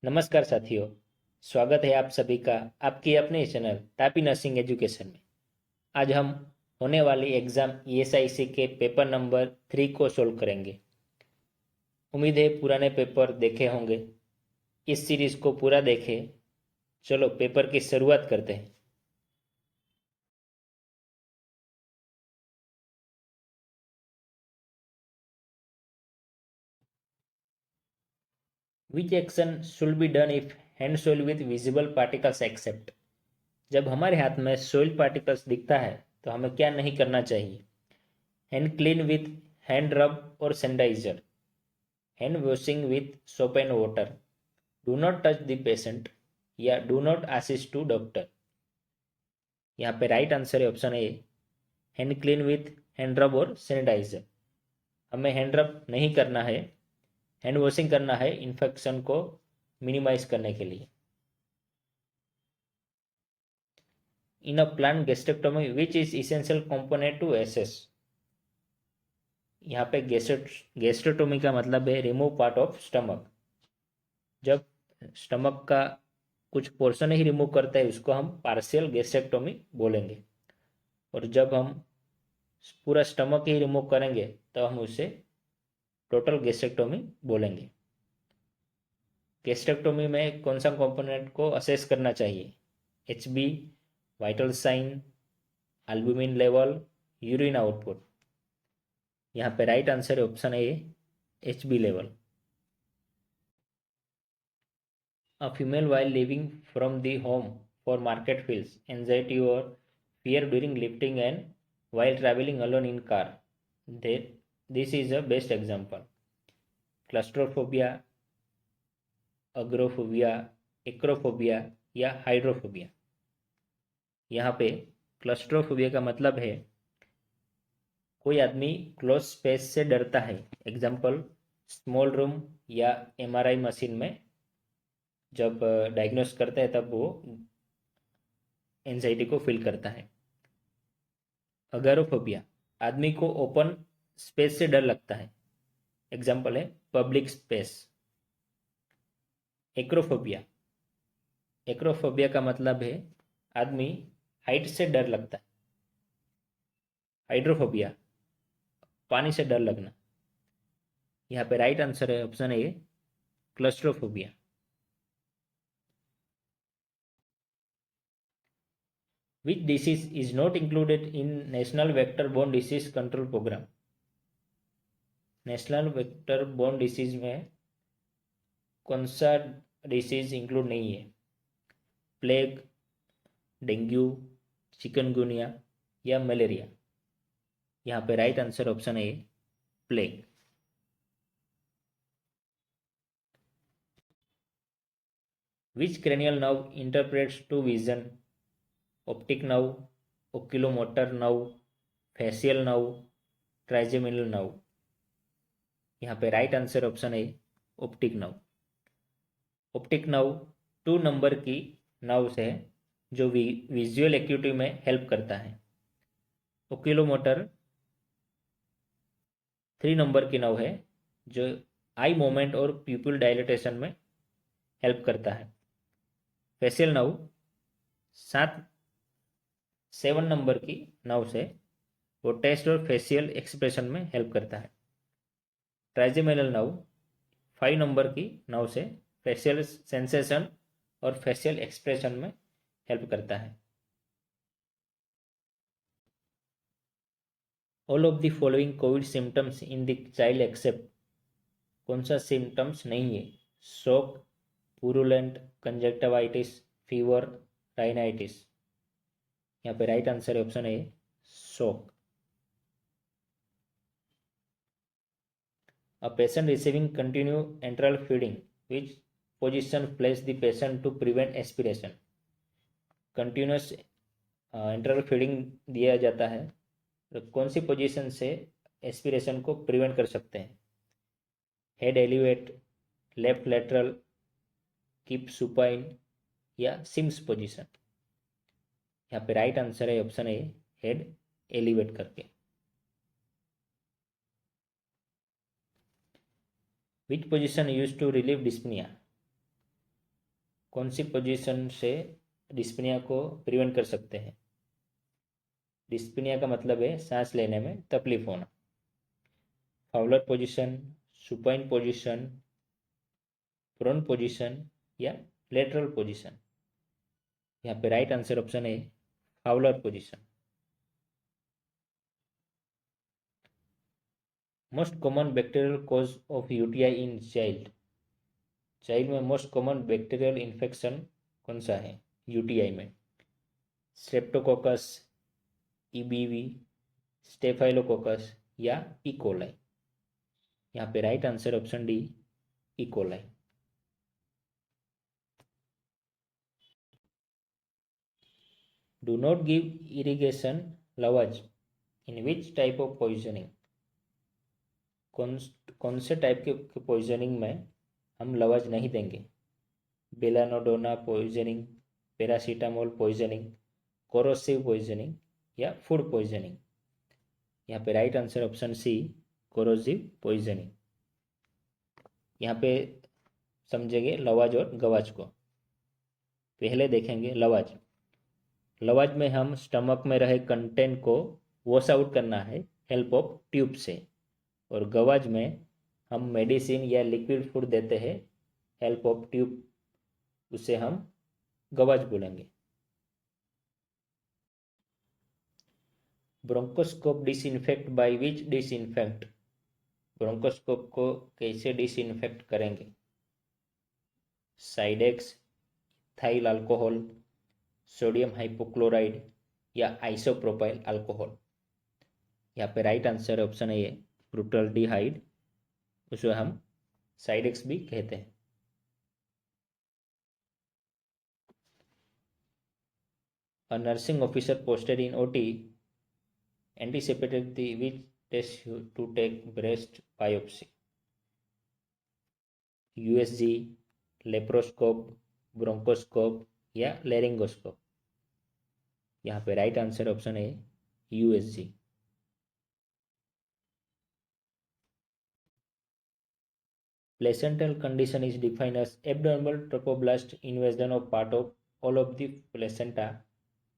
नमस्कार साथियों, स्वागत है आप सभी का आपकी अपने चैनल तापी नर्सिंग एजुकेशन में। आज हम होने वाली एग्ज़ाम ईएसआईसी के पेपर नंबर 3 को सोल्व करेंगे। उम्मीद है पुराने पेपर देखे होंगे। इस सीरीज़ को पूरा देखें। चलो पेपर की शुरुआत करते हैं। Which action should be done if hand soil with visible particles except? जब हमारे हाथ में सोइल पार्टिकल्स दिखता है तो हमें क्या नहीं करना चाहिए? Hand clean with hand rub और sanitiser, hand washing with soap and water, do not touch the patient या do not assist to doctor. यहाँ पे राइट आंसर है option A, hand clean with hand rub और sanitiser. हमें hand रब नहीं करना है, हैंड वॉशिंग करना है इन्फेक्शन को मिनिमाइज करने के लिए। In a plant gastrectomy which is essential component to assess? यहाँ पे गैस्ट्रेक्टोमी का मतलब है रिमूव पार्ट ऑफ स्टमक। जब स्टमक का कुछ पोर्शन ही रिमूव करते हैं उसको हम पार्शियल गैस्ट्रेक्टोमी बोलेंगे, और जब हम पूरा स्टमक ही रिमूव करेंगे तो हम उसे टोटल गैस्ट्रेक्टोमी बोलेंगे। गैस्ट्रेक्टोमी में कौन सा कंपोनेंट को असेस करना चाहिए? HB, vital sign, albumin level, urine output. यहाँ पे राइट आंसर है option A, HB level. A female while leaving from the home for market feels anxiety or fear during lifting and while traveling alone in car. This is a best example. Claustrophobia, agoraphobia, acrophobia या hydrophobia. यहाँ पे claustrophobia का मतलब है कोई आदमी close space से डरता है। एग्जाम्पल, स्मॉल रूम या एमआरआई मशीन में जब डायग्नोस करते हैं तब वो एंजाइटी को फील करता है। अगोराफोबिया, आदमी को ओपन स्पेस से डर लगता है। एग्जाम्पल है पब्लिक स्पेस। एक्रोफोबिया, एक्रोफोबिया का मतलब है आदमी हाइट से डर लगता है। हाइड्रोफोबिया, पानी से डर लगना। यहाँ पे राइट आंसर है option A, claustrophobia. Which disease is not included in National Vector Borne Disease Control Program? National vector borne disease में कौन सा डिसीज इंक्लूड नहीं है? प्लेग, डेंगू, चिकनगुनिया या मलेरिया। यहाँ पे right answer option A, plague. Which cranial nerve interprets to vision? Optic nerve, oculomotor nerve, facial nerve, trigeminal nerve. यहाँ पे राइट आंसर ऑप्शन है optic nerve. Optic nerve 2 number की nerve है जो visual acuity में help करता है। ओक्यूलोमोटर 3 number की नर्व है जो आई मूवमेंट और प्यूपिल डायलेटेशन में हेल्प करता है। फेशियल नर्व 7 नंबर की नर्व है, वो टेस्ट और फेशियल एक्सप्रेशन में हेल्प करता है। ट्राइजेमिनल नर्व 5 नंबर की नर्व से फेशियल सेंसेशन और फेशियल एक्सप्रेशन में हेल्प करता है। All of the following covid symptoms in the child except. कौन सा सिम्टम्स नहीं है? Shock, purulent, conjunctivitis, fever, rhinitis. यहाँ पे राइट आंसर है option A, shock. A patient receiving continuous enteral feeding, which position place the patient to prevent aspiration? Continuous interval feeding दिया जाता है तो कौन सी पोजीशन से एस्पिरेशन को प्रिवेंट कर सकते हैं? Head elevate, left lateral, keep supine या सिम्स पोजीशन। यहाँ पे राइट आंसर है ऑप्शन ए, हेड एलिवेट करके। Which position use to relieve dyspnoea? कौन सी पोजीशन से डिस्पनिया को प्रिवेंट कर सकते हैं? डिस्पनिया का मतलब है सांस लेने में तकलीफ होना। Fowler position, supine position, prone position या लेटरल पोजीशन। यहाँ पे राइट आंसर ऑप्शन है Fowler position. Most common bacterial cause of UTI in child. Child में मोस्ट कॉमन बैक्टीरियल इन्फेक्शन कौन सा है यूटीआई में? स्ट्रेप्टोकोकस, ईबीवी, स्टेफाइलोकोकस या इकोलाई। यहाँ पे right answer option D E coli. Do not give irrigation lavage in which type of poisoning. कौन से टाइप के पॉइजनिंग में हम लवाज नहीं देंगे? Belladonna poisoning, paracetamol poisoning, corrosive poisoning या फूड पॉइजनिंग। यहाँ पे right answer option C corrosive poisoning. यहाँ पे समझेंगे लवाज और गवाज को। पहले देखेंगे लवाज। लवाज में हम स्टमक में रहे कंटेंट को वॉश आउट करना है हेल्प ऑफ ट्यूब से, और गवाज में हम मेडिसिन या लिक्विड फूड देते हैं हेल्प ऑफ ट्यूब, उसे हम गवाज बोलेंगे। Bronchoscope disinfect by which disinfect. Bronchoscope को कैसे डिसइंफेक्ट करेंगे? साइडेक्स, इथाइल अल्कोहल, सोडियम हाइपोक्लोराइड या आइसोप्रोपाइल अल्कोहल। यहाँ पे राइट आंसर ऑप्शन है ये ब्रूटाल्डिहाइड, उसे हम साइडेक्स भी कहते हैं। A nursing officer posted in OT anticipated the which test to take breast biopsy. USG, laparoscope, bronchoscope या लेरिंगोस्कोप। यहाँ पे राइट आंसर ऑप्शन है USG। Placental condition is defined as abnormal trophoblast invasion of part of all of the placenta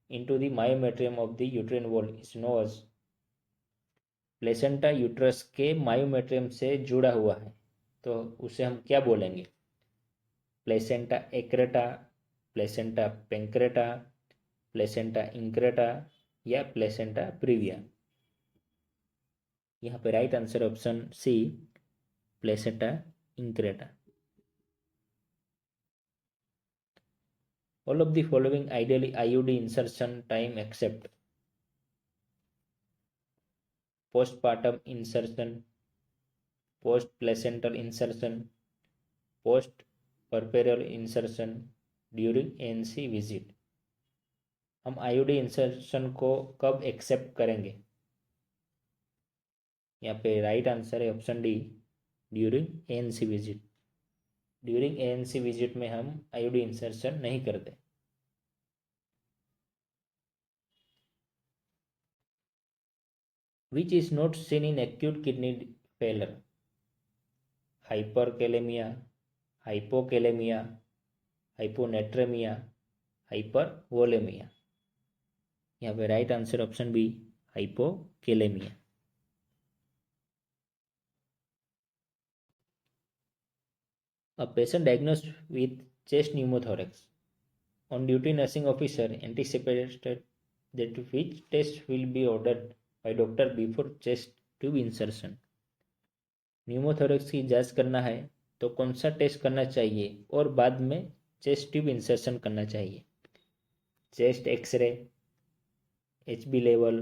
into the myometrium of the uterine wall is known as। Placenta uterus के myometrium से जुड़ा हुआ है, तो उसे हम क्या बोलेंगे? Placenta accreta, placenta percreta, placenta increta या प्लेसेंटा प्रीविया। यहाँ पे right answer option C placenta increta. All of the following ideally IUD insertion time except postpartum insertion, post placental insertion, post puerperal insertion, during ANC visit। हम IUD insertion को कब accept करेंगे? यहाँ पे right answer है option D during ANC visit. During ANC visit में हम IUD insertion नहीं करते। Which is not seen in acute kidney failure? Hyperkalaemia, hypokalaemia, hyponatraemia, hypervolaemia. यहाँ पे right answer option B hypokalaemia. A patient diagnosed with chest pneumothorax. On duty nursing officer anticipated that which test will be ordered by doctor before chest tube insertion। Pneumothorax की जांच करना है तो कौन सा test करना चाहिए और बाद में चेस्ट ट्यूब इंसर्शन करना चाहिए? Chest X ray, HB level,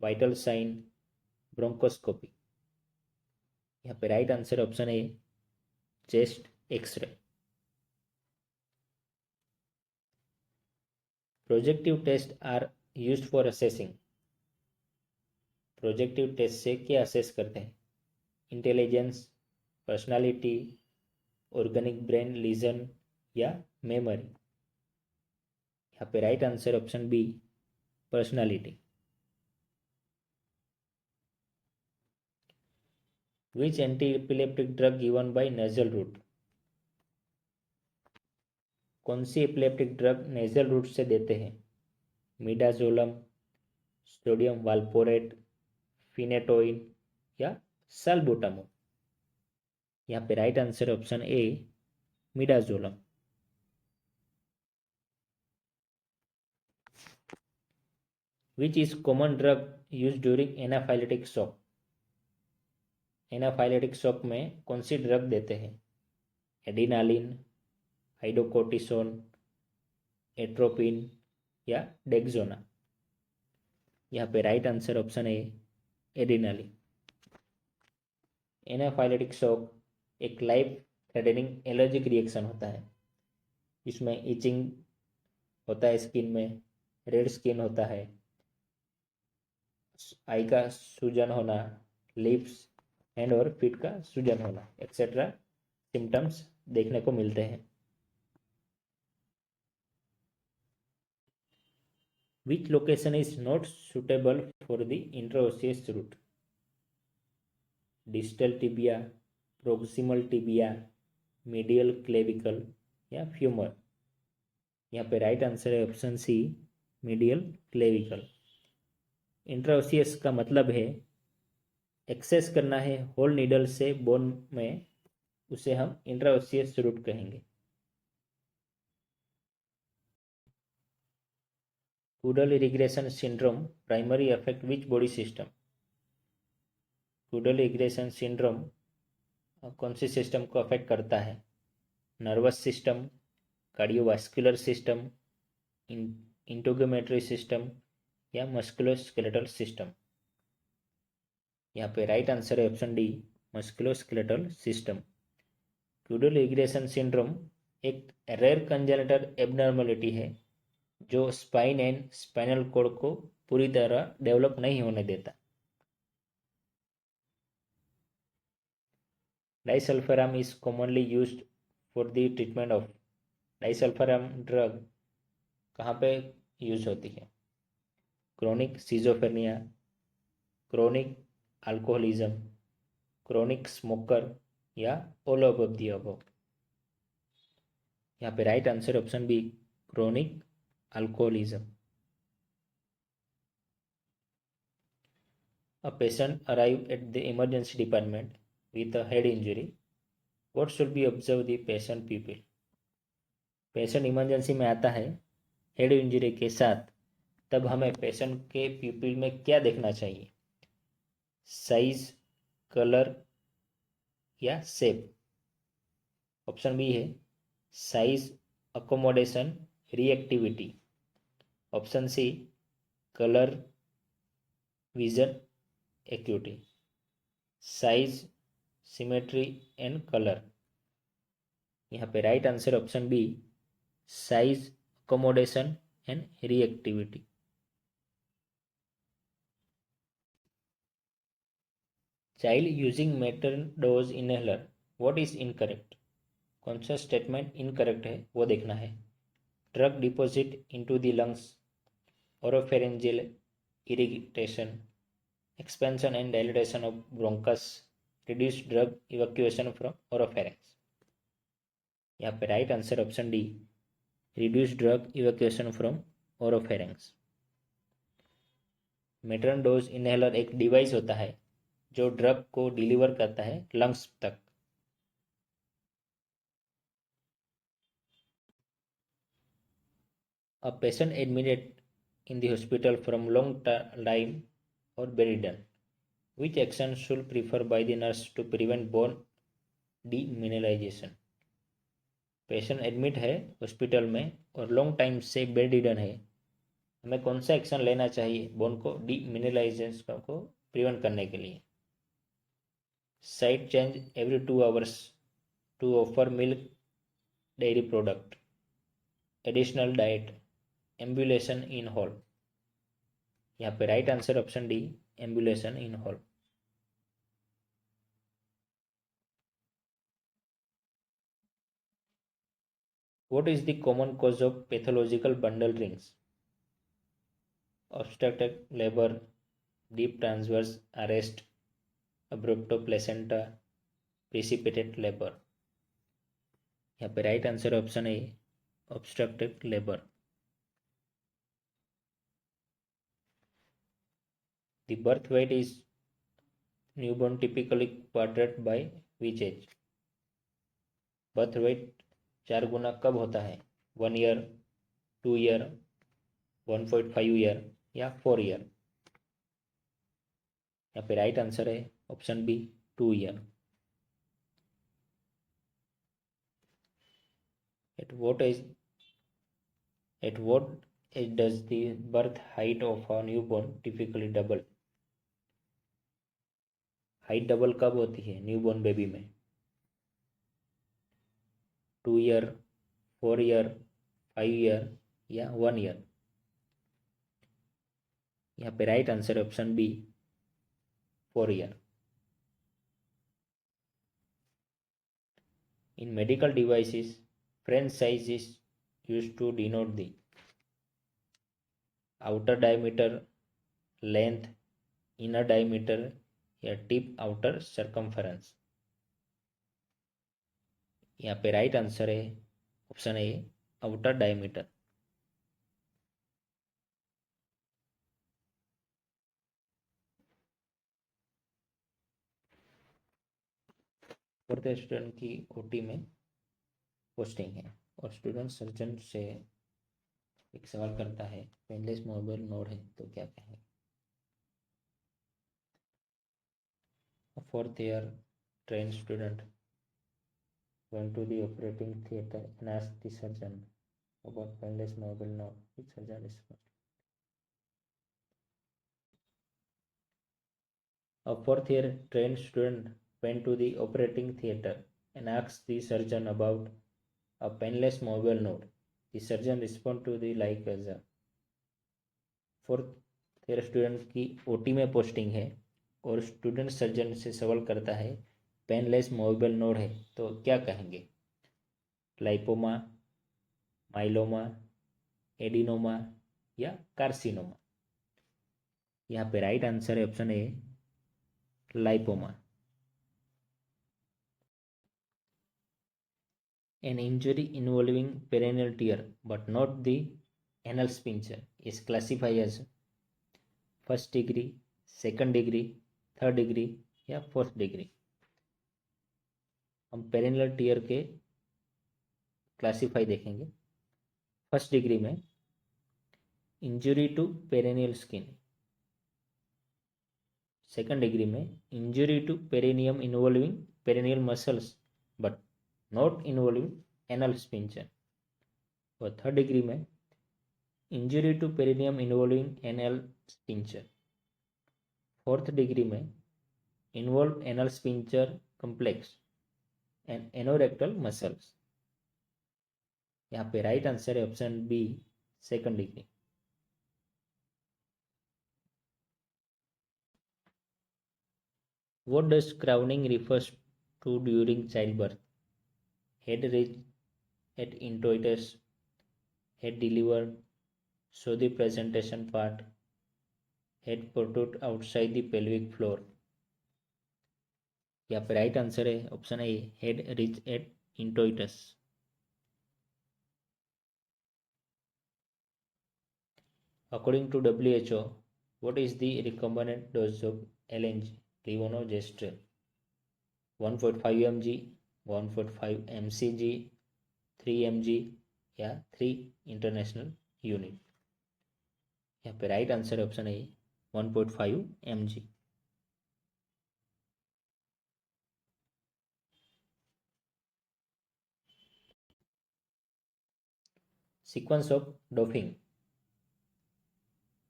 vital sign, bronchoscopy. यहाँ पे राइट आंसर ऑप्शन है chest X ray. Projective test are used for assessing. Projective test से क्या असेस करते हैं? Intelligence, personality, organic brain lesion या मेमोरी। यहाँ पे right answer option B personality. Which anti-epileptic drug given by nasal route? कौन सी एपिलेप्टिक ड्रग नेजल रूट से देते हैं? मिडाजोलम, सोडियम वाल्पोरेट, फिनेटोइन या साल्बुटामोल? यहाँ पे right answer option A, midazolam. Which is common drug use during anaphylactic shock? Anaphylactic shock में कौन सी ड्रग देते हैं? एडिनालिन, हाइड्रोकोर्टिसोन, एट्रोपिन या डेक्सोना? यहाँ पे right answer option A, adrenaline. Anaphylactic shock एक लाइफ थ्रेटनिंग एलर्जिक रिएक्शन होता है। इसमें इचिंग होता है स्किन में, रेड स्किन होता है, आई का सूजन होना, लिप्स, हैंड और फीट का सूजन होना, एक्सेट्रा सिम्टम्स देखने को मिलते हैं। Which location is not suitable for the intraosseous route? Distal tibia, proximal tibia, medial clavicle या फ्यूमर? यहाँ पे राइट आंसर है ऑप्शन सी, मीडियल क्लेविकल। इंट्राओसियस का मतलब है एक्सेस करना है होल नीडल से बोन में, उसे हम इंट्राओसियस रूट कहेंगे। Caudal regression syndrome primary affect which body system? Caudal regression syndrome कौन सी सिस्टम को अफेक्ट करता है? Nervous system, cardiovascular system, integumentary system या मस्कुलोस्केलेटल सिस्टम? यहाँ पे राइट आंसर है option D, musculoskeletal system. Caudal regression syndrome एक रेयर कंजेनिटल एबनॉर्मलिटी है जो स्पाइन एंड स्पाइनल कॉर्ड को पूरी तरह डेवलप नहीं होने देता। Disulfiram is commonly used for the treatment of? Disulfiram drug कहाँ पे यूज होती है? Chronic schizophrenia, chronic alcoholism, chronic smoker या ऑल ऑफ द अबव? यहाँ पे right answer option B, chronic alcoholism. A patient arrive at the emergency department with a head injury. What should be observe the patient pupil? Patient emergency में आता है head injury के साथ, तब हमें patient के प्यूपिल में क्या देखना चाहिए? साइज, कलर या शेप? ऑप्शन बी है size, accommodation, reactivity. Option C colour, vision, acuity. Size, symmetry and colour? यहाँ पे right answer option B, size, accommodation and reactivity. Child using metered dose inhaler, what is incorrect? कौन सा statement incorrect है वो देखना है। Drug deposit into the lungs, oropharyngeal irritation, expansion and dilatation of bronchus, reduce drug evacuation from oropharynx? यहाँ पे right answer option D, reduce drug evacuation from oropharynx. Metered dose inhaler एक device होता है जो ड्रग को डिलीवर करता है lungs तक। A patient admitted in the hospital from long time or bedridden, which action should prefer by the nurse to prevent bone demineralization? Patient admit है hospital में और लॉन्ग टाइम से बेड रिडन है, हमें कौन सा एक्शन लेना चाहिए बोन को डीमिनरलाइजेशन को प्रिवेंट करने के लिए? Side change every 2 hours to offer milk dairy product, additional diet, ambulation in hall? यहाँ पे right answer option D, ambulation in hall. What is the common cause of pathological bundle rings? Obstructed labor, deep transverse arrest, abruptoplacenta, precipitate labor? यहाँ पे right answer option है obstructed labor. The birth weight is newborn typically quartered by which age? Birth weight 4 गुना कब होता है? 1 year, 2 year, 1.5 year या 4 year? यहाँ पे right answer है option B 2 year. At what age does the birth height of a newborn typically double? Height double कब होती है न्यूबॉर्न बेबी में? 2 ईयर, 4 ईयर, 5 ईयर या 1 ईयर? यहाँ पे right answer option B 4 year. In medical devices, French size is used to denote the outer diameter, length, inner diameter या tip outer circumference? यहाँ पे राइट आंसर है option ए outer diameter. Fourth student की OT में posting है और student surgeon से एक सवाल करता है पेनलेस मोबाइल नोड है तो क्या कहेंगे? Fourth year trained student went to the operating theatre and asked the surgeon about painless mobile node. Which surgeon responded? A fourth year trained student went to the operating theatre and asked the surgeon about a painless mobile node. The surgeon responded to the like as a. Fourth year student की OT में posting है और student surgeon से सवाल करता है painless mobile node है तो क्या कहेंगे? लाइपोमा, माइलोमा, एडिनोमा या कार्सिनोमा? यहाँ पे राइट आंसर है option A lipoma. An injury involving perineal tear but not the anal sphincter is classified as first degree, second degree, third degree या fourth degree? हम पेरिनियल टीयर के classify देखेंगे. First degree में injury to perineal skin, second degree में injury to perineum involving perineal muscles but not involving anal sphincter, और third degree में injury to perineum involving anal sphincter. Fourth degree में involve anal sphincter complex and anorectal muscles. यहाँ पे right answer है option B second degree. What does crowning refers to during childbirth? Head raised at introitus, head delivered, show the presentation part, head protrude outside the pelvic floor. यहाँ पे right answer है option A head reach at introitus. According to WHO, what is the recombinant dose of LNG, levonorgestrel? 1.5 mg, 1.5 mcg, 3 mg या 3 international unit? यहाँ पे right answer option है 1.5 mg. Sequence of doffing.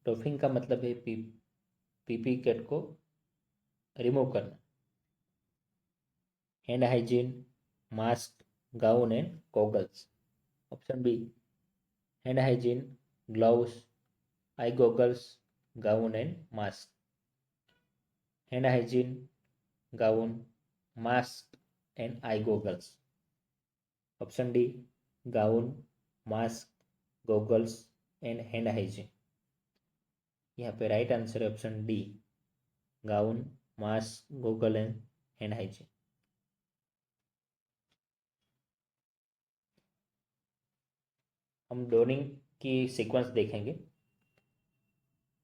Doffing का मतलब है PPE kit को remove करना. Hand hygiene, mask, gown and goggles. Option B hand hygiene, gloves, eye goggles, gown and mask. Hand hygiene, gown, mask and eye goggles. Option D gown, mask, goggles and hand hygiene. यहाँ पे right answer है option D gown, mask, goggle and hand hygiene. हम donning की sequence देखेंगे।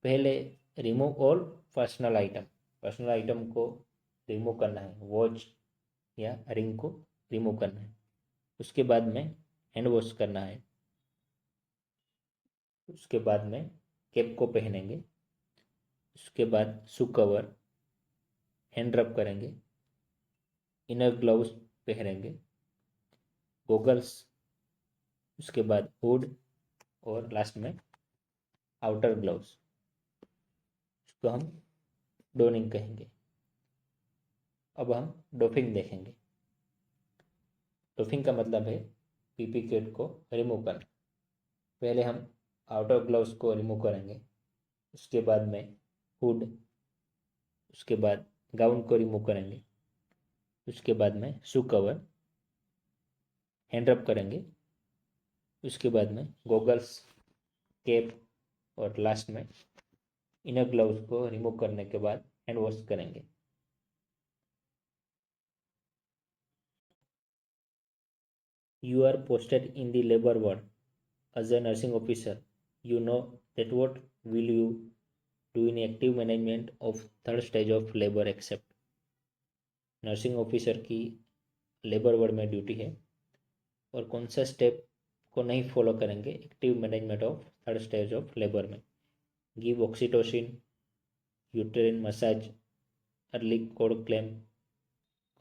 पहले remove all personal item को remove करना है, वॉच या रिंग को रिमूव करना है। उसके बाद में हैंड वॉश करना है। उसके बाद में कैप को पहनेंगे। उसके बाद शू कवर, हैंड रब करेंगे, इनर ग्लव्स पहनेंगे, गॉगल्स, उसके बाद हुड और लास्ट में आउटर ग्लव्स। उसको हम डोनिंग कहेंगे। अब हम डोफिंग देखेंगे। डोफिंग का मतलब है पीपी किट को रिमूव करना। पहले हम आउटर ग्लव्स को रिमूव करेंगे। उसके बाद में हुड, उसके बाद गाउन को रिमूव करेंगे। उसके बाद में शू कवर, हैंड रब करेंगे। उसके बाद में गॉगल्स, कैप और लास्ट में इनर ग्लव्स को रिमूव करने के बाद हैंड वॉश करेंगे। You are posted in the labor ward as a nursing officer. You know that what will you do in active management of third stage of labor except nursing officer की labour ward में duty है और कौन सा step को नहीं follow करेंगे active management of third stage of labour में। Give oxytocin, uterine massage, early cord clamp,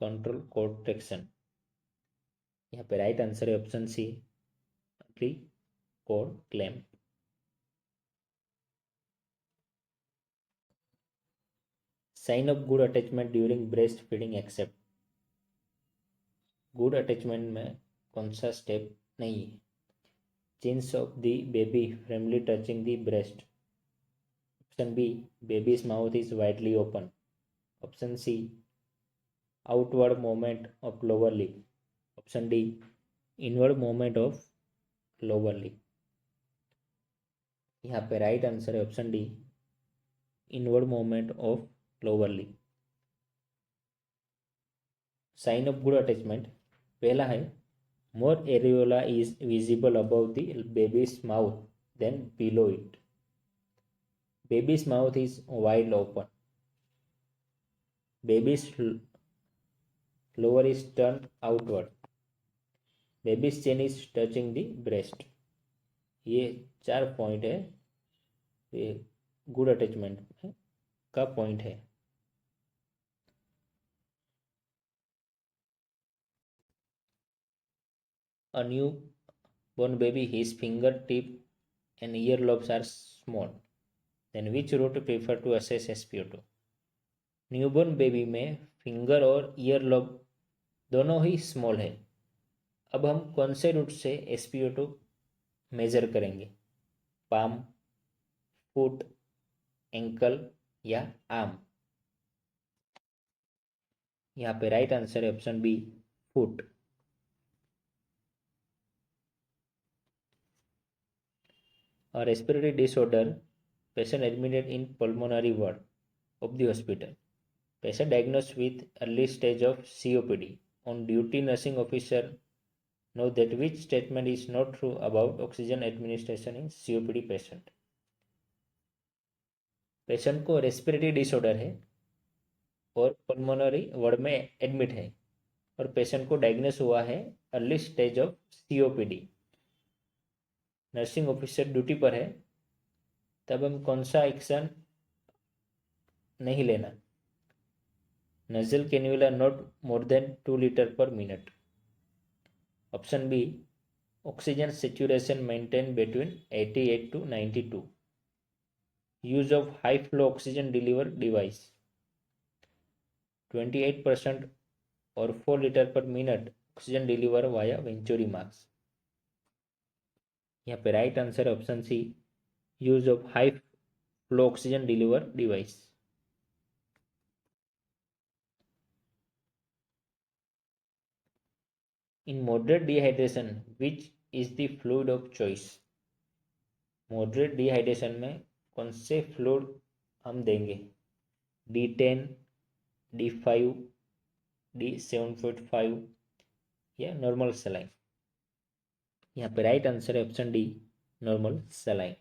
control contraction. यहाँ पे राइट आंसर है option C, early cord clamp. Sign of good attachment during breast feeding except. Good attachment में कौन सा step नहीं है। Chin of the baby firmly touching the breast. Option B, baby's mouth is widely open. Option C, outward movement of lower lip. Option D, inward movement of lower lip. यहाँ पे right answer है option D, inward movement of lower lip. Sign of good attachment पहला है, more areola is visible above the baby's mouth than below it. Baby's mouth is wide open. Baby's lower is turned outward. Baby's chin is touching the breast. ये 4 point है, ये good attachment का point है। A newborn baby, his fingertip and earlobes are small. Then which route prefer to assess SpO2? Newborn baby में finger और ईयरलॉब दोनों ही small है। अब हम कौन से रूट से SpO2 मेजर करेंगे, पाम, फुट, एंकल या आर्म। यहाँ पे राइट आंसर है ऑप्शन बी, फुट। और respiratory disorder patient admitted in pulmonary ward of the hospital. Patient diagnosed with early stage of COPD on duty nursing officer know that which statement is not true about oxygen administration in COPD patient। Patient को respiratory disorder है और pulmonary ward में admit है और patient को diagnose हुआ है early stage of COPD। Nursing officer duty पर है, तब हम कौन सा एक्शन नहीं लेना। Nasal cannula not more than 2 litre per minute. Option B, oxygen saturation maintain between 88 to 92। Use of high flow oxygen deliver device 28% और 4 litre per minute oxygen deliver via venturi masks. यहाँ पे right answer है option C, use of high flow oxygen deliver device. In moderate dehydration which is the fluid of choice. Moderate dehydration में कौन से fluid हम देंगे, D10, D5, D7.5 या normal saline. यहाँ पे राइट आंसर है option D, normal saline.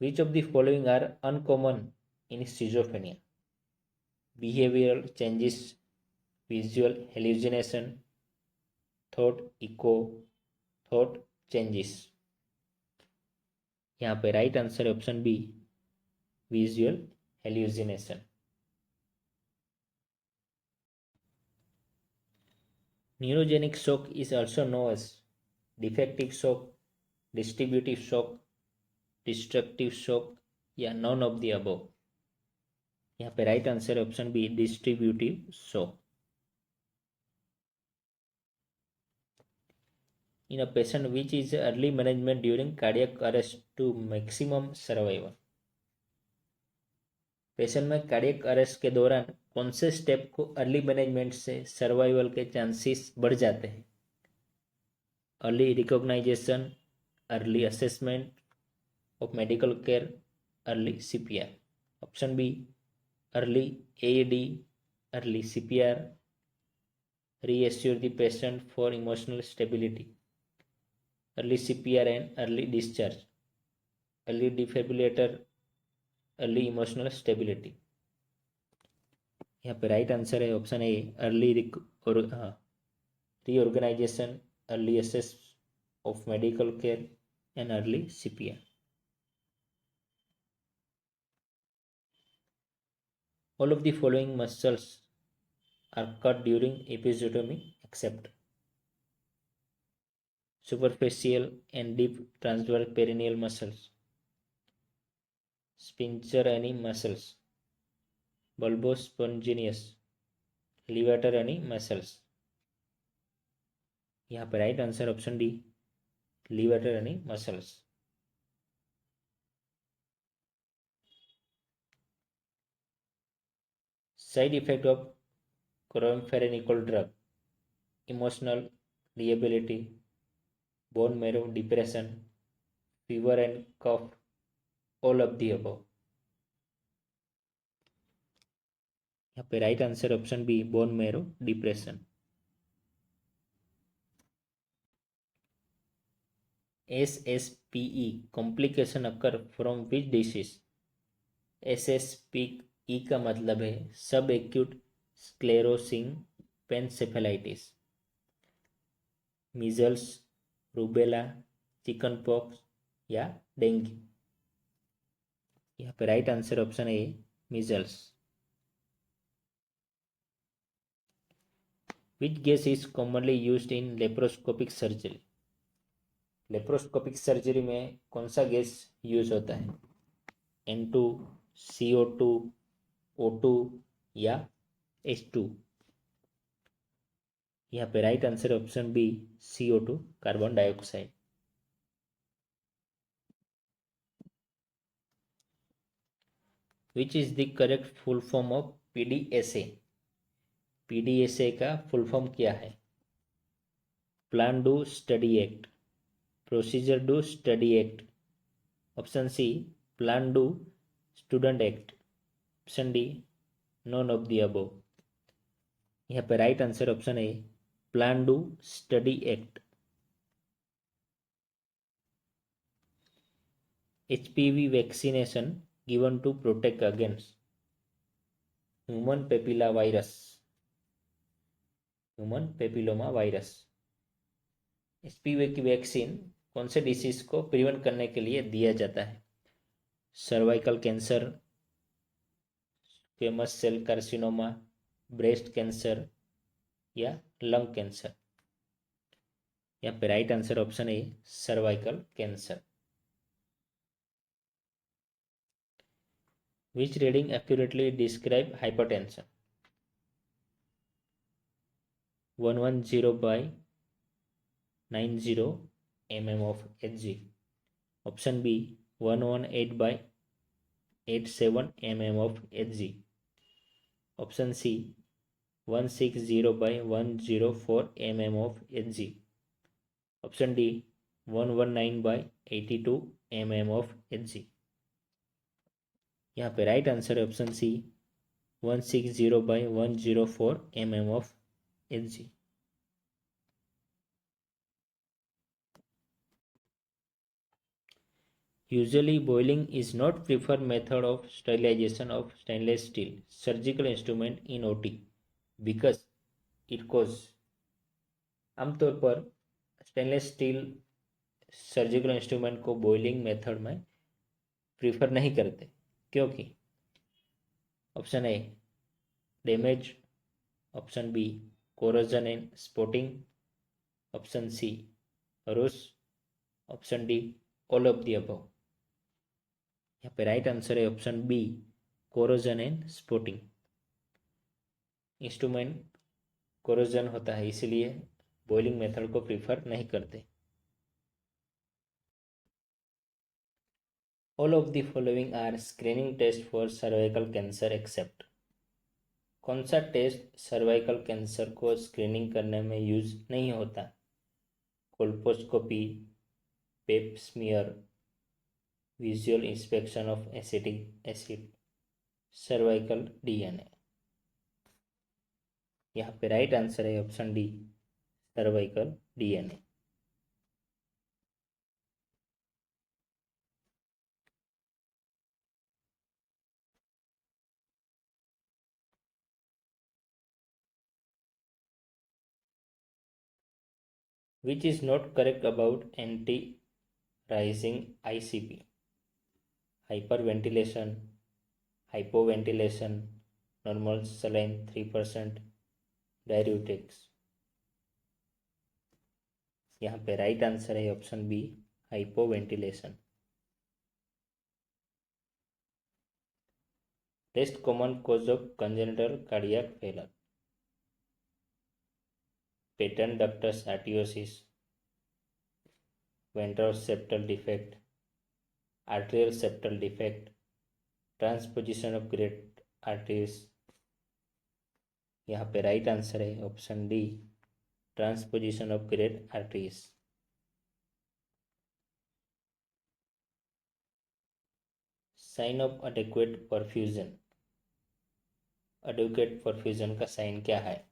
Which of the following are uncommon in schizophrenia? behavioral changes, visual hallucination, thought echo, thought changes। यहाँ पे राइट आंसर है option B, visual hallucination. Neurogenic shock is also known as defective shock, distributive shock, destructive shock या none of the above. यहाँ पे right answer है option B, distributive shock. In a patient which is early management during cardiac arrest to maximum survival। Patient में cardiac arrest के दौरान कौन से step को अर्ली मैनेजमेंट से सर्वाइवल के चांसेस बढ़ जाते हैं? Early recognization, early assessment of medical care, early CPR. Option B, early AED, early CPR, reassure the patient for emotional stability, early CPR and early discharge, early defibrillator, early emotional stability। यहाँ पे right answer है option A, early reorganization, early assess of medical care and early CPR। All of the following muscles are cut during episiotomy except superficial and deep transverse perineal muscles, sphincter muscles, bulbospongineous, levator muscles। यहाँ पे right answer option D, levator muscles। Side effect of chloramphenicol drug, emotional lability, bone marrow depression, fever and cough, all of the above. यहाँ पे right answer option B, bone marrow depression. SSPE complication occur from which disease? SSPE का मतलब है subacute sclerosing panencephalitis, measles, rubella, chickenpox या dengue. यहाँ पे right answer option A, measles. Which gas is commonly used in laparoscopic surgery? Laparoscopic surgery में कौन सा gas use होता है? N2, CO2, O2 या H2। यहाँ पे right answer option B, CO2 carbon dioxide. Which is the correct full form of PDSA? PDSA का full form क्या है? Plan do study act, procedure do study act, option C, plan do student act, option D, none of the above. यहाँ पे right answer option A, plan do study act. HPV vaccination given to protect against human papilla virus, human papilloma virus. HPV की vaccine कौन से disease को prevent करने के लिए दिया जाता है? Cervical cancer, squamous cell carcinoma, breast cancer या लंग कैंसर। यहाँ पे right answer option A, cervical cancer. Which reading accurately describe hypertension? 110/90 mm of Hg, option B 118/87 mm of Hg, option C 160/104 mm of Hg, option D 119/82 mm of Hg। यहाँ पे right answer है option C 160 by 104 mm of Hg. Usually, boiling is not preferred method of sterilization of stainless steel surgical instrument in OT because it causes. आमतौर पर stainless steel surgical instrument को boiling method में prefer नहीं करते क्योंकि option A damage, option B corrosion and spotting, option C rust, option D all of the above. यहाँ पे right answer है option B corrosion and spotting. Instrument corrosion होता है इसलिए बॉइलिंग मेथड को प्रीफर नहीं करते। All of the following are screening test for cervical cancer except. कौन सा टेस्ट सर्वाइकल कैंसर को स्क्रीनिंग करने में यूज नहीं होता? Colposcopy, Pep smear, visual inspection of acetic acid, cervical DNA. यहाँ पे राइट आंसर है option D cervical DNA. Which is not correct about anti-rising ICP? Hyperventilation, hypoventilation, normal saline 3%, diuretics। यहाँ पे राइट आंसर है option B hypoventilation. Test common cause of congenital cardiac failure. Patent ductus arteriosus, ventral septal defect, arterial septal defect, transposition of great arteries. यहाँ पे right answer है option D transposition of great arteries. Sign of adequate perfusion. Adequate perfusion का sign क्या है?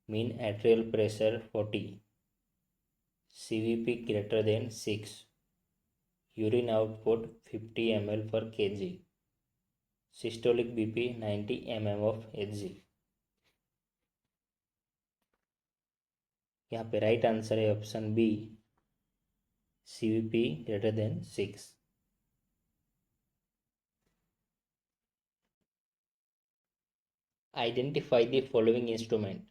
Mean atrial pressure 40, CVP greater than 6, urine output 50 ml per kg, systolic BP 90 mm of Hg। यहाँ पे right answer है option B CVP greater than 6। Identify the following instrument.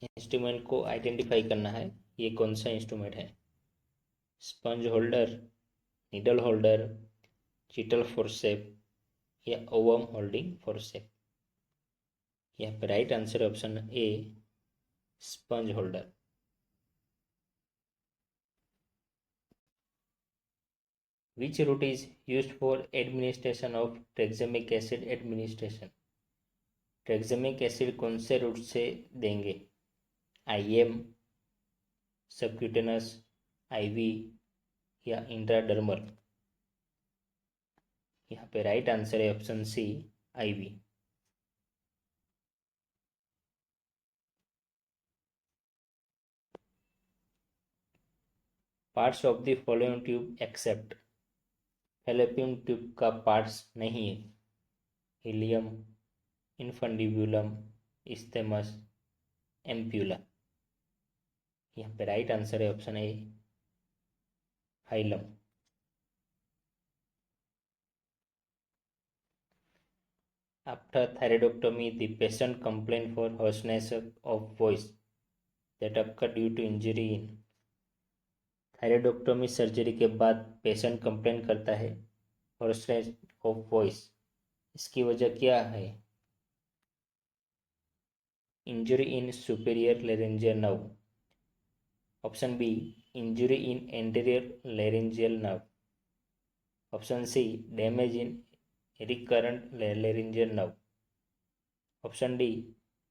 Instrument को identify करना है, ये कौन सा इंस्ट्रूमेंट है? Sponge holder, needle holder, Cheatle forceps या ओवम होल्डिंग फोर्सेप। यहाँ पे right answer option A sponge holder. Which route is used for administration of tranexamic acid administration? Tranexamic acid कौन से रूट से देंगे? IM, सबक्यूटेनस, IV या intradermal. यहाँ पे राइट आंसर है option C IV। Parts of the following tube except. Fallopian tube का parts नहीं है हीलियम, इनफंडिब्यूलम, इस्थेमस, एम्प्यूला। यहाँ पे राइट आंसर है option A hilum. After thyroidectomy, the patient complained for hoarseness of voice that occurred due to injury in। Thyroidectomy surgery के बाद patient complain करता है होर्सनेस ऑफ वॉइस, इसकी वजह क्या है? Injury in superior laryngeal nerve, option B injury in anterior laryngeal nerve, option C damage in recurrent laryngeal nerve, option D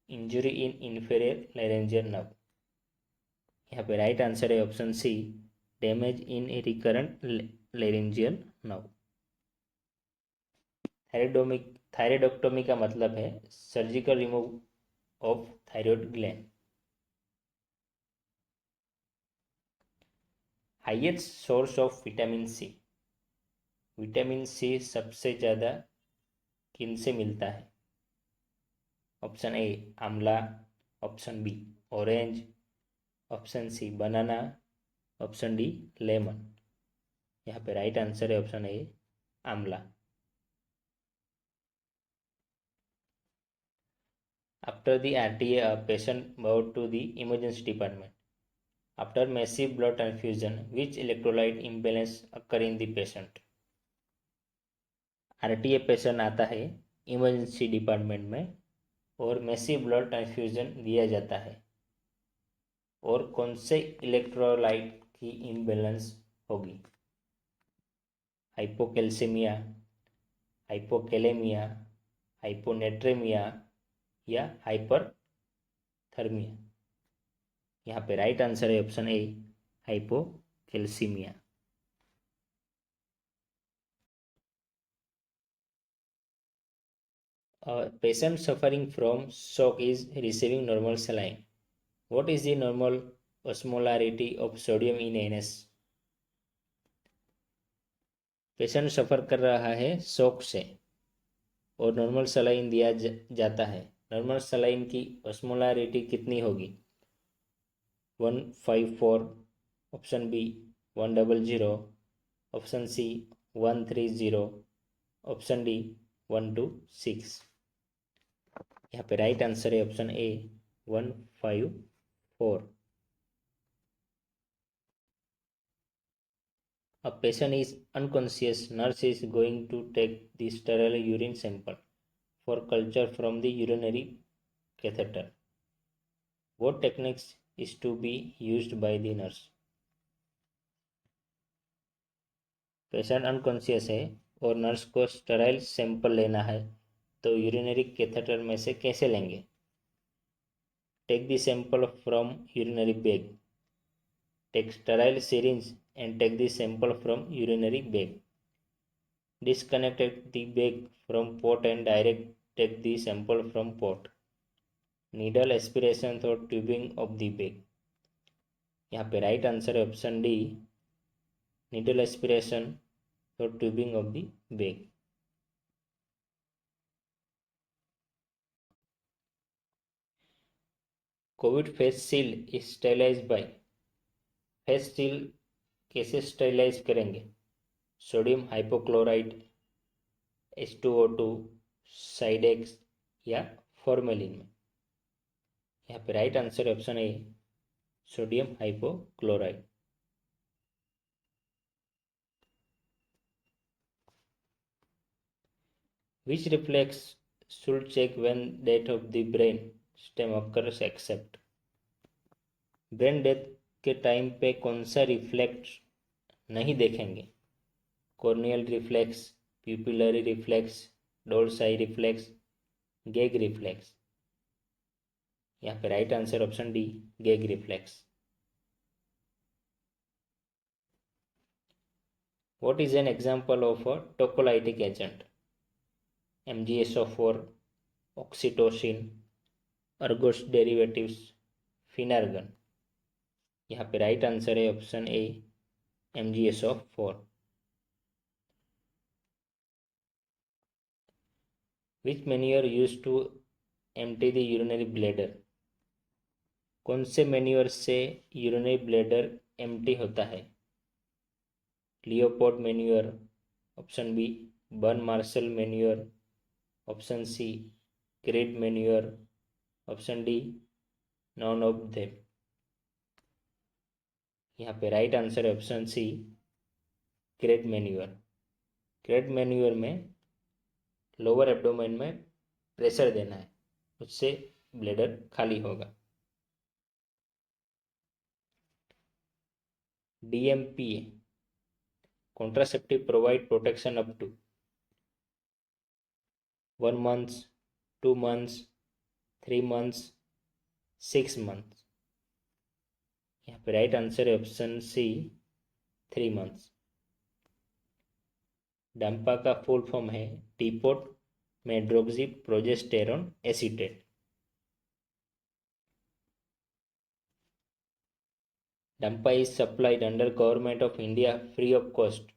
injury in inferior laryngeal nerve. यहाँ पे right answer है option C damage in recurrent laryngeal nerve. Thyroidectomy का मतलब है surgical remove of thyroid gland. Highest source of vitamin C. Vitamin C सबसे ज़्यादा किन से मिलता है? Option A amla, option B orange, option C banana, option D lemon. यहाँ पे राइट आंसर है ऑप्शन ए आंवला। After the RTA, a patient moved to the emergency department. After massive blood transfusion, which electrolyte imbalance occur in the patient? RTA patient आता है emergency department में और massive blood transfusion दिया जाता है, और कौन से इलेक्ट्रोलाइट की इम्बैलेंस होगी? हाइपोकैल्सीमिया, हाइपोकैलेमिया, हाइपोनेट्रेमिया या हाइपरथर्मिया। यहाँ पे राइट आंसर है option A hypocalcaemia. A patient suffering from shock is receiving normal saline. What is the normal osmolarity of sodium in NS? Patient suffer कर रहा है shock से और नॉर्मल सलाइन दिया जाता है। नॉर्मल सलाइन की ऑस्मोलारिटी कितनी होगी? 154, option B 100, option C 130, option D 126। यहाँ पे राइट आंसर है option A 154। A patient is unconscious. Nurse is going to take the sterile urine sample for culture from the urinary catheter. What techniques is to be used by the nurse? Patient unconscious है और nurse को sterile sample लेना है, तो urinary catheter में से कैसे लेंगे? Take the sample from urinary bag, take sterile syringe and take the sample from urinary bag. Disconnect the bag from pot and direct take the sample from pot. Needle aspiration or tubing of the bag. यहाँ पे right answer है option D needle aspiration और tubing of the bag. COVID face shield sterilize by. Face shield कैसे sterilize करेंगे? Sodium hypochlorite, H2O2, Cidex या formalin में। यहाँ पे right answer option A sodium hypochlorite. Which reflex should check when death of the brain stem occurs except? Brain death के time पे कौन सा रिफ्लेक्स नहीं देखेंगे? Corneal reflex, pupillary reflex, doll's eye reflex, gag reflex. यहाँ पे right answer option D gag reflex. What is an example of a tocolytic agent? MgSO4, oxytocin, ergot derivatives, Phenergan. यहाँ पे राइट आंसर है option A MgSO4। Which manure used to empty the urinary bladder? कौन से manure से urinary bladder empty होता है? Leopold manoeuvre, option B Burns Marshall manoeuvre, option C Crede manoeuvre, option D none of them. यहाँ पे right answer है option C Crede manoeuvre. Crede manoeuvre में lower abdomen में प्रेशर देना है, उससे ब्लैडर खाली होगा। DMPA contraceptive provide protection up to 1 month, 2 months, 3 months, 6 months। यहाँ पे राइट आंसर है ऑप्शन सी 3 months। डंपा का फुल फॉर्म है depot medroxyprogesterone acetate. Dampa is supplied under Government of India free of cost.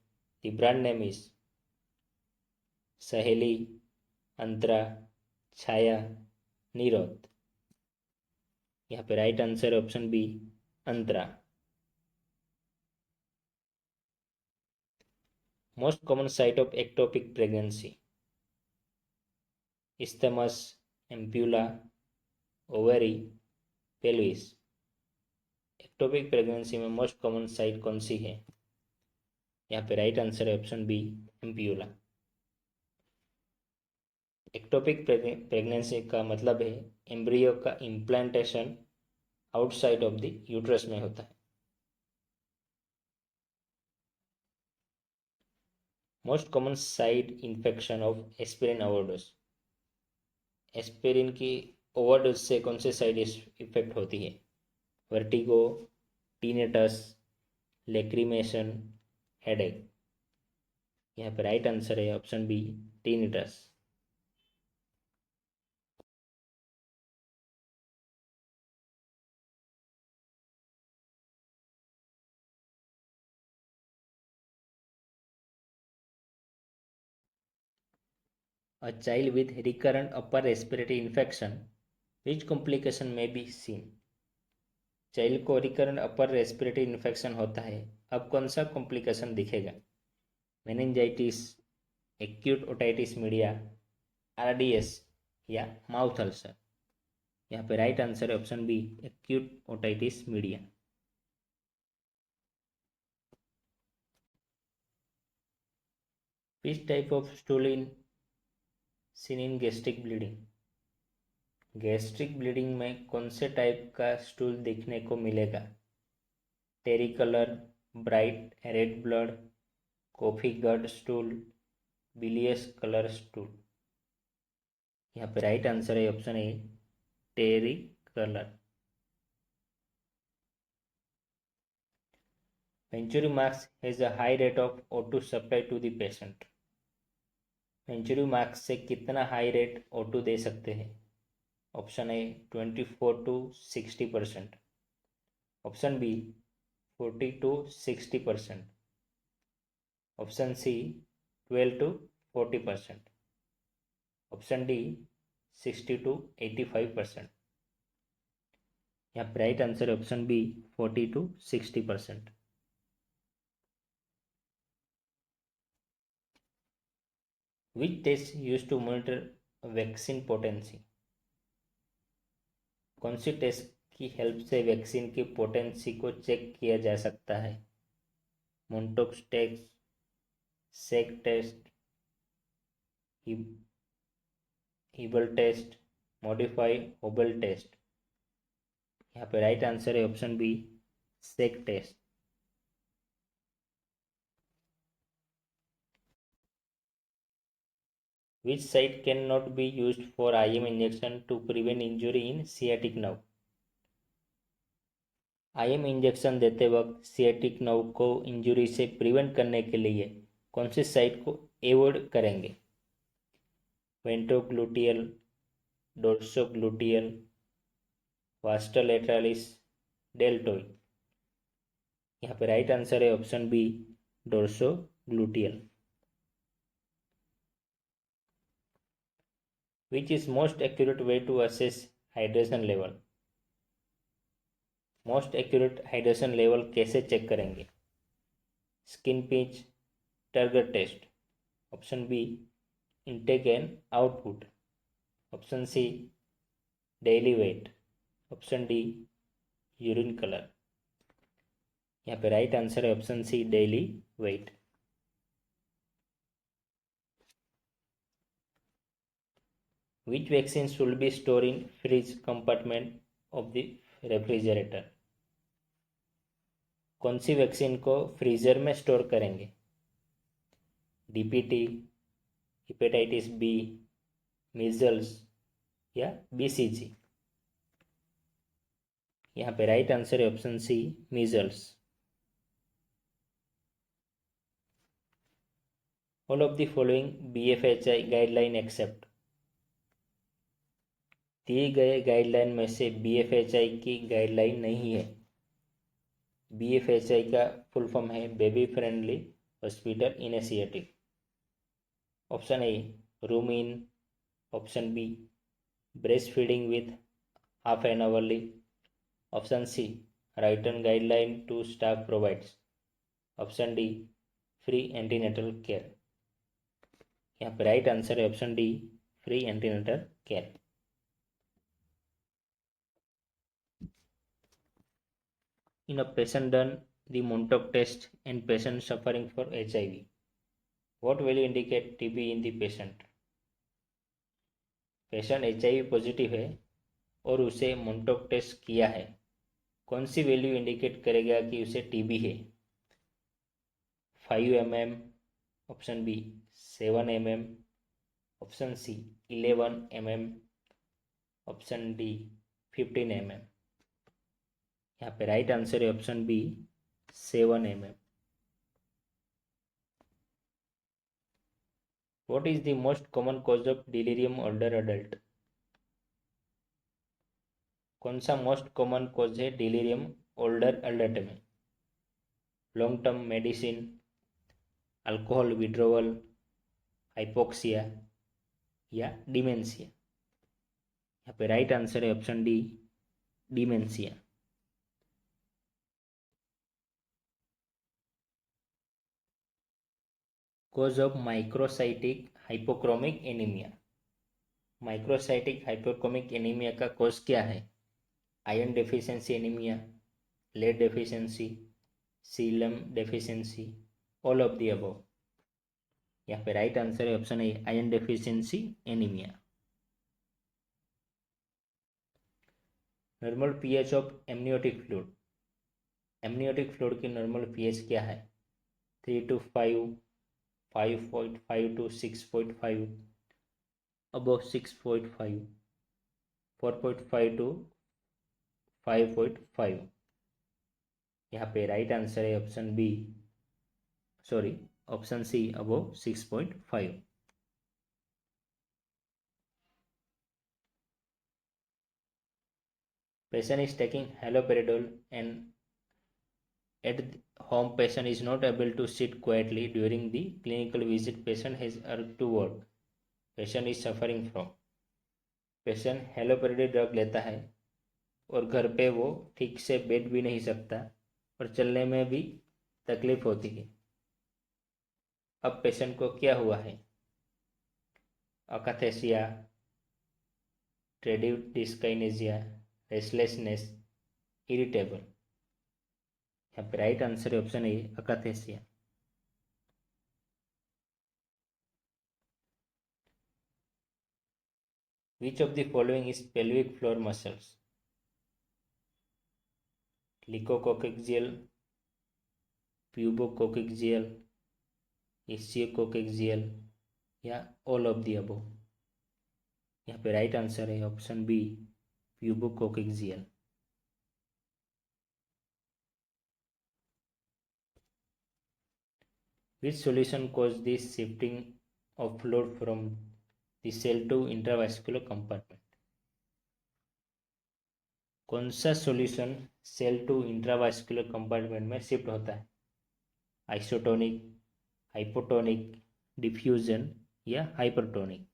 The brand name is सहेली, अंतरा, छाया, निरोध। यहाँ पे right answer है option B, Antara. Most common site of ectopic pregnancy, isthmus, ampulla, ovary, pelvis. Ectopic pregnancy में most common site कौन सी है? यहाँ पे राइट आंसर है option B, ampulla. Ectopic pregnancy का मतलब है एम्ब्रियो का implantation outside of the uterus में होता है। Most common side infection of aspirin overdose, aspirin की ओवरडोज से कौन से साइड इफेक्ट होती है? Vertigo, टीनेटस, lacrimation, headache. यहाँ पे राइट आंसर है option B, tinnitus. A child with recurrent upper respiratory infection, which complication may be seen? Child को रिकरेंट अपर रेस्पिरेटरी इन्फेक्शन होता है, अब कौन सा कॉम्प्लिकेशन दिखेगा? Meningitis, acute otitis media, RDS या माउथ अल्सर। यहाँ पे राइट आंसर है option B, acute otitis media. Which type of stool in seen in gastric bleeding, gastric bleeding में कौन से टाइप का स्टूल देखने को मिलेगा? Tarry colour, bright red blood, coffee ground stool, bilious colour stool. यहाँ पे राइट आंसर है option A, tarry colour. VentureMax has a high rate of O2 supply to the patient. VentureMax से कितना high rate O2 दे सकते हैं? Option A 24 to 60%, option B 40 to 60%, option C 12 to 40%, option D 60 to 85%। यहाँ right answer है option B, 40 to 60%। Which test used to monitor vaccine potency, कौन सी test की हेल्प से वैक्सीन की पोटेंसी को चेक किया जा सकता है? मोन्टोक्स टेस्ट, सेक टेस्ट, हीबल टेस्ट, मॉडिफाई होबल टेस्ट। यहाँ पे राइट आंसर है option B, shake test. Which site cannot be used for IM injection to prevent injury in sciatic nerve? IM injection देते वक्त सियाटिक नर्व को injury से prevent करने के लिए कौन सी साइट को एवॉइड करेंगे? Ventrogluteal, dorsogluteal, vastus lateralis, deltoid. यहाँ पे राइट आंसर है option B, dorsogluteal. Which is most accurate way to assess hydration level? Most accurate hydration level कैसे चेक करेंगे? Skin pinch, turgor test, option B intake and output, option C daily weight, option D urine colour. यहाँ पे right answer है option C, daily weight. Which vaccine should be stored in fridge compartment of the refrigerator? कौन सी vaccine को freezer में store करेंगे? DPT, hepatitis B, measles या BCG. यहाँ पे राइट आंसर है option C, measles. All of the following BFHI guideline except, दिए गए गाइडलाइन में से BFHI की गाइडलाइन नहीं है। BFHI का फुल फॉर्म है baby friendly hospital initiative. Option A room in, option B breast feeding with half an hourly, option C written guideline to staff provides, option D free antenatal care. यहाँ पे right answer है option D free antenatal care. In a patient done the Montauk test and patient suffering for HIV, what will indicate TB in the patient? Patient HIV positive है और उसे मोन्टोक test किया है, कौन सी value indicate करेगा कि उसे TB है? 5 mm, option B 7 mm, option C 11 mm, option D 15 mm। यहाँ पे राइट आंसर है option B 7 mm। What is the most common cause of delirium older adult? कौन सा मोस्ट कॉमन कॉज है डिलीरियम ओल्डर अडल्ट में? Long term medicine, alcohol withdrawal, hypoxia या dementia? यहाँ पे राइट आंसर है option D dementia. Cause of microcytic hypochromic anaemia. Microcytic hypochromic anaemia का cause क्या है? Iron deficiency anaemia, lead deficiency, selenium deficiency, all of the above? यहाँ पे right answer है option A iron deficiency anaemia. Normal pH of amniotic fluid. Amniotic fluid की normal pH क्या है? 3 to 5, 5.5 to 6.5, above 6.5, 4.5 to 5.5? यहाँ पे right answer है option B option C above 6.5। Patient is taking haloperidol and at home patient is not able to sit quietly during the clinical visit. Patient has urged to work. Patient is suffering from। Patient haloperidol drug लेता है और घर पे वो ठीक से बैठ भी नहीं सकता और चलने में भी तकलीफ होती है। अब पेशेंट को क्या हुआ है? Akathisia, tardive dyskinesia, restlessness, irritable? यहाँ पे राइट आंसर है option A akathisia. Which of the following is pelvic floor muscles? Licococcygeal, pubococcygeal, ischiococcygeal या all of the above? यहाँ पे राइट आंसर है option B pubococcygeal। Which solution causes the shifting of fluid from the cell to intravascular compartment? कौन सा solution cell to intravascular compartment में shift होता है? Isotonic, hypotonic, diffusion या hypertonic?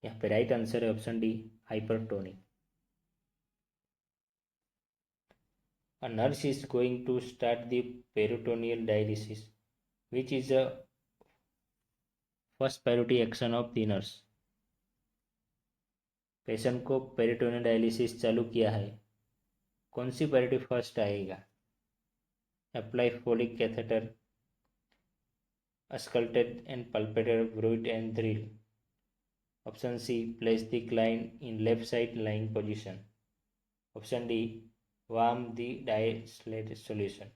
यहाँ पे राइट आंसर है option D hypertonic. A nurse is going to start the peritoneal dialysis. Which is the first priority action of the nurse? Patient को peritoneal dialysis चालू किया है, कौन सी प्रायोरिटी फर्स्ट आएगा? Apply Foley catheter, auscultated and palpated bruit and thrill, option C place the client in left side lying position, option D warm the dialysate solution?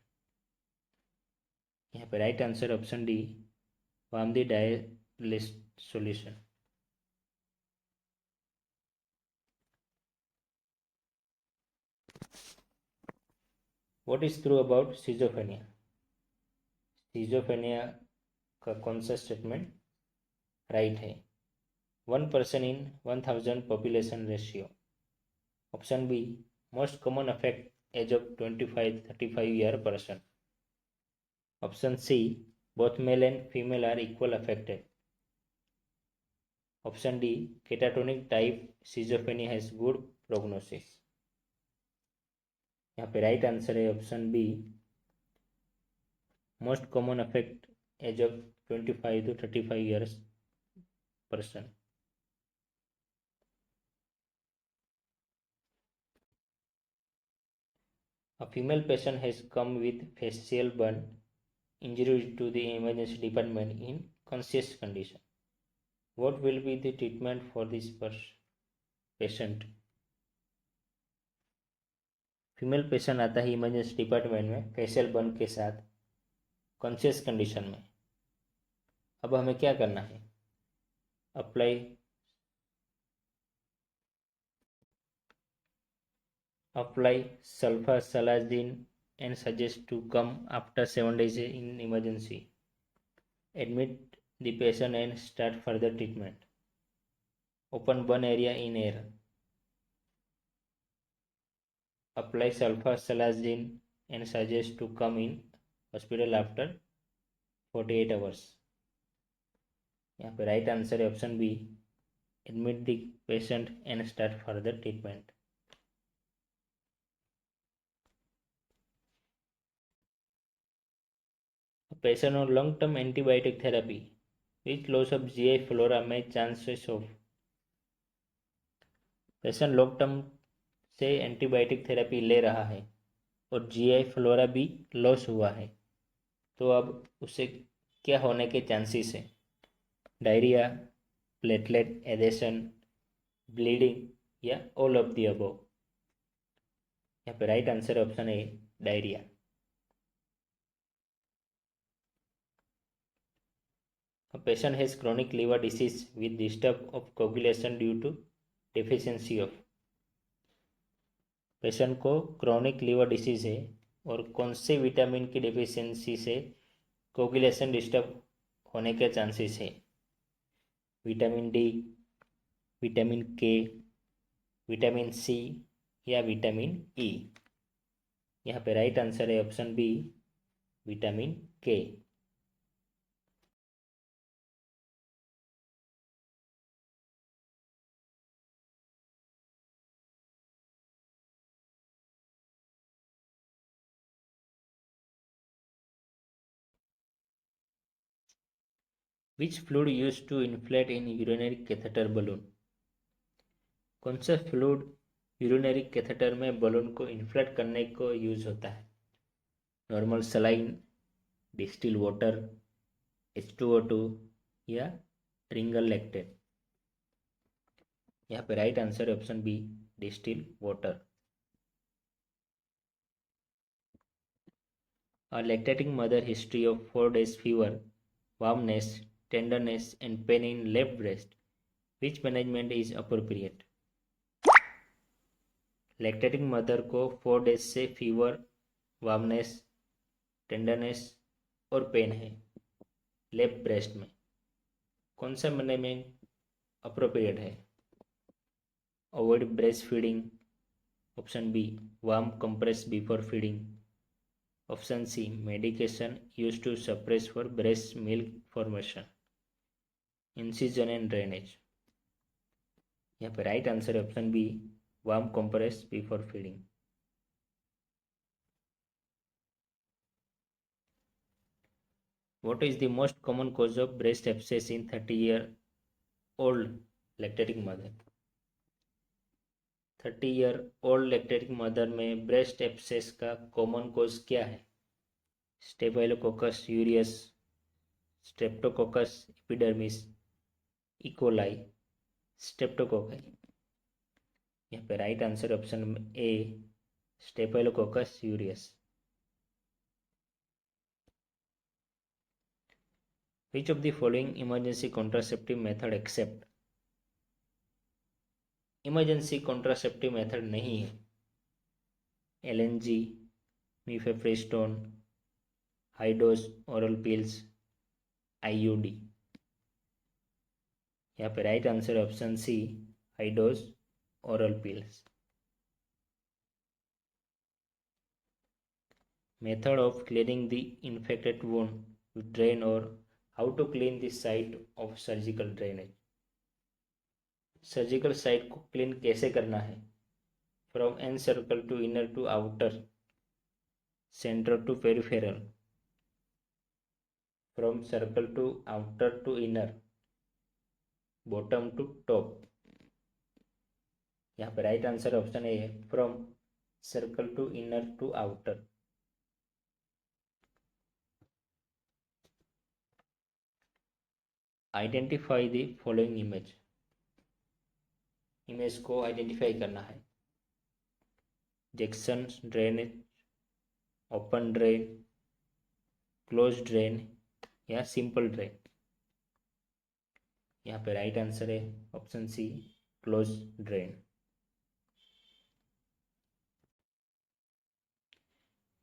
यहाँ पे right answer option D warm the dialysate solution. What is true about schizophrenia? schizophrenia का कौन सा statement right है? 1 person in 1000 population ratio. Option B, most common affect age of 25-35 year person. Option C, both male and female are equal affected. Option D, catatonic type schizophrenia has good prognosis. यहाँ पे right answer है option B, most common affect age of 25 to 35 years person. A female patient has come with facial burn injury to the emergency department in conscious condition. What will be the treatment for this patient? Female patient आता है emergency department में facial burn के साथ conscious condition में. अब हमें क्या करना है? Apply sulfasalazine and suggest to come after 7 days in emergency. Admit the patient and start further treatment. Open burn area in air. Apply sulfasalazine and suggest to come in hospital after 48 hours. यहाँ पे right answer है option B, admit the patient and start further treatment. Patient on long-term antibiotic therapy, which loss of GI flora may chances of. Patient long term से antibiotic therapy ले रहा है और GI flora भी loss हुआ है, तो अब उसे क्या होने के चांसेस है? डायरिया, प्लेटलेट एडेशन, ब्लीडिंग या ऑल ऑफ द अबव. यहाँ पे राइट आंसर ऑप्शन है diarrhoea. A patient has chronic liver disease with disturb of coagulation due to deficiency of. Patient को क्रोनिक लीवर डिसीज है और कौन से विटामिन की डिफिशियंसी से कोगुलेशन डिस्टर्ब होने के चांसेस है? विटामिन डी, विटामिन के, विटामिन सी या विटामिन ई. यहाँ पे राइट आंसर है ऑप्शन बी, विटामिन के. Which fluid used to inflate in urinary catheter balloon? कौन सा फ्लूइड यूरिनरी कैथेटर में बलून को इन्फ्लेट करने को यूज होता है? Normal saline, distil water, H2O2 या रिंगल लैक्टेट. यहाँ पे राइट आंसर है option B, distil water. A lactating mother history of 4 days fever, warmness, tenderness and pain in left breast. Which management is appropriate? Lactating mother को 4 days से fever, warmness, tenderness और pain है left breast में. कौन सा management appropriate है? Avoid breast feeding. Option B, warm compress before feeding. Option C, medication use to suppress for breast milk formation. Incision and drainage. यहाँ पे right answer है option B, warm compress before feeding. What is the most common cause of breast abscess in 30-year-old lactating mother? 30-year-old lactating mother में breast abscess का common cause क्या है? Staphylococcus aureus, streptococcus epidermis, E coli, streptococci. यहाँ पे right answer option A, staphylococcus aureus. Which of the following emergency contraceptive method except? Emergency contraceptive method नहीं है. LNG, mifepristone, high dose oral pills, IUD. यहाँ पे right answer option C, high dose oral pills. Method of cleaning the infected wound with drain, or how to clean the site of surgical drainage. Surgical site को clean कैसे करना है? From an circle to inner to outer, central to peripheral, from circle to outer to inner, bottom to top. यहाँ पे right answer option A है, from circle to inner to outer. Identify the following image. Image को identify करना है. Jackson drainage, open drain, close drain या simple drain. यहाँ पे right answer है option C, close drain.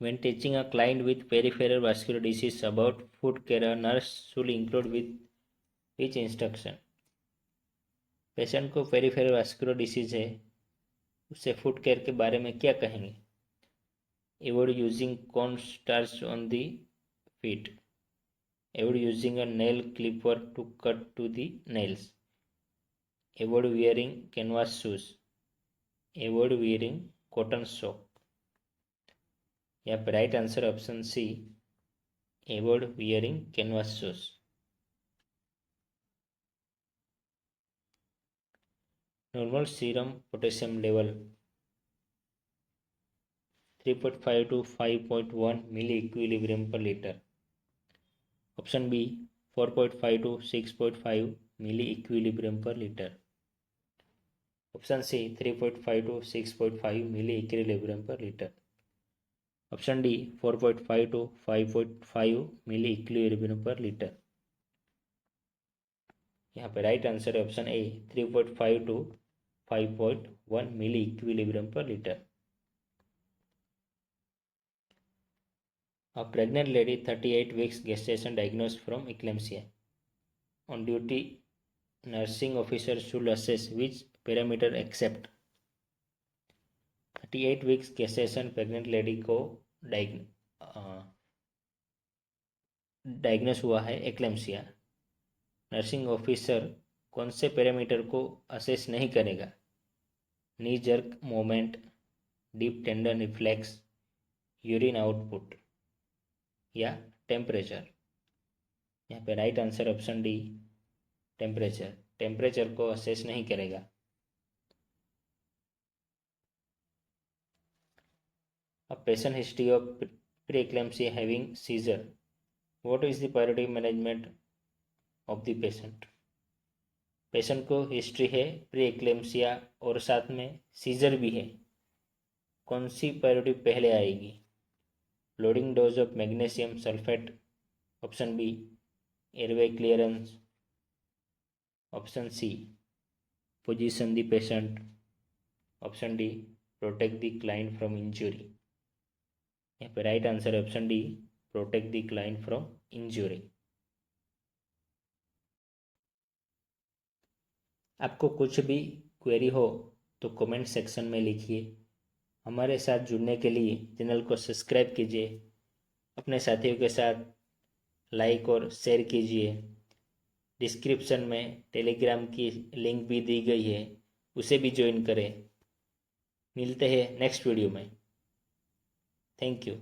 When teaching a client with peripheral vascular disease about foot care, a nurse should include with which instruction? Patient को peripheral vascular disease है, उससे foot care के बारे में क्या कहेंगे? Avoid using corn starch on the feet. Avoid using a nail clipper to cut to the nails. Avoid wearing canvas shoes. Avoid wearing cotton sock. यहाँ पे right answer option C, avoid wearing canvas shoes. Normal serum potassium level 3.5 to 5.1 milli equilibrium per litre. Option B 4.5 to 6.5 milli equilibrium per litre. Option C 3.5 to 6.5 milli equilibrium per litre. Option D 4.5 to 5.5 milli equilibrium per litre. यहाँ पे right answer है option A 3.5 to 5.1 milli equilibrium per litre. A pregnant lady 38 weeks gestation diagnosed from eclampsia. On duty nursing officer should assess which parameter except. 38 weeks gestation pregnant lady को diagnose हुआ है eclampsia. Nursing officer कौन से parameter को assess नहीं करेगा? नी jerk moment, deep tender reflex, urine output या temperature. यहाँ पे right answer option D, temperature. Temperature को असेस नहीं करेगा. A patient history of preeclampsia having seizure. What is the priority management of the patient? Patient को history है pre-eclampsia और साथ में सीजर भी है, कौन सी प्रायोरिटी पहले आएगी? Loading dose of magnesium sulphate. Option B airway clearance. Option C position the patient. Option D protect the client from injury. यहाँ पे राइट आंसर है option D, protect the client from injury. आपको कुछ भी query हो तो comment section में लिखिए. हमारे साथ जुड़ने के लिए चैनल को सब्सक्राइब कीजिए, अपने साथियों के साथ लाइक और शेयर कीजिए. डिस्क्रिप्शन में टेलीग्राम की लिंक भी दी गई है, उसे भी ज्वाइन करें. मिलते हैं नेक्स्ट वीडियो में. Thank you.